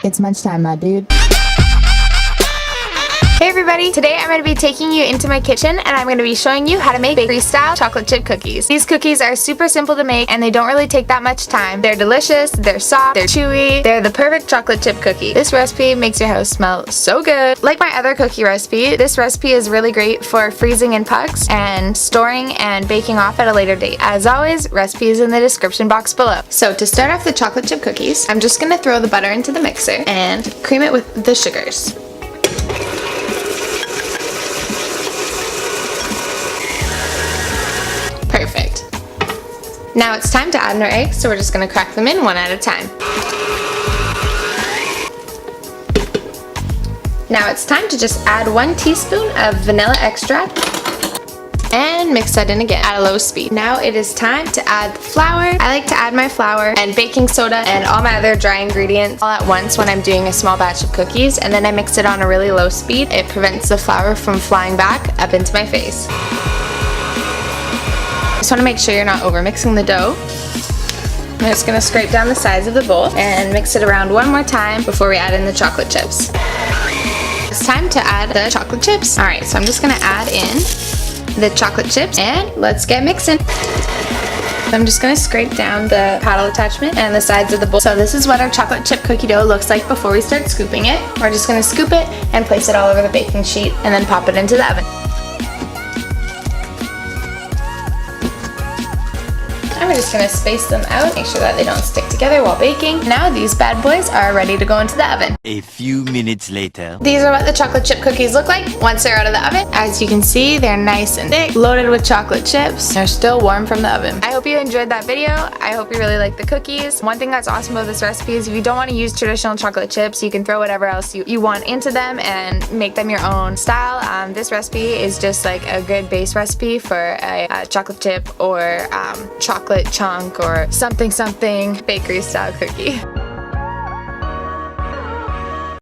It's Munch time, my dude. Hey everybody, today I'm going to be taking you into my kitchen and I'm going to be showing you how to make bakery style chocolate chip cookies. These cookies are super simple to make and they don't really take that much time. They're delicious, they're soft, they're chewy, they're the perfect chocolate chip cookie. This recipe makes your house smell so good. Like my other cookie recipe, this recipe is really great for freezing in pucks and storing and baking off at a later date. As always, recipe is in the description box below. So to start off the chocolate chip cookies, I'm just going to throw the butter into the mixer and cream it with the sugars. Perfect. Now it's time to add in our eggs, so we're just going to crack them in one at a time. Now it's time to just add 1 teaspoon of vanilla extract and mix that in again at a low speed. Now it is time to add the flour. I like to add my flour and baking soda and all my other dry ingredients all at once when I'm doing a small batch of cookies, and then I mix it on a really low speed. It prevents the flour from flying back up into my face. Just want to make sure you're not over mixing the dough. I'm just going to scrape down the sides of the bowl and mix it around one more time before we add in the chocolate chips. It's time to add the chocolate chips. Alright, so I'm just going to add in the chocolate chips and let's get mixing. So I'm just going to scrape down the paddle attachment and the sides of the bowl. So this is what our chocolate chip cookie dough looks like before we start scooping it. We're just going to scoop it and place it all over the baking sheet and then pop it into the oven. And we're just going to space them out, make sure that they don't stick together while baking. Now these bad boys are ready to go into the oven. A few minutes later. These are what the chocolate chip cookies look like once they're out of the oven. As you can see, they're nice and thick, loaded with chocolate chips. They're still warm from the oven. I hope you enjoyed that video. I hope you really like the cookies. One thing that's awesome about this recipe is if you don't want to use traditional chocolate chips, you can throw whatever else you want into them and make them your own style. This recipe is just like a good base recipe for a chocolate chip or chocolate chunk or something bakery style cookie.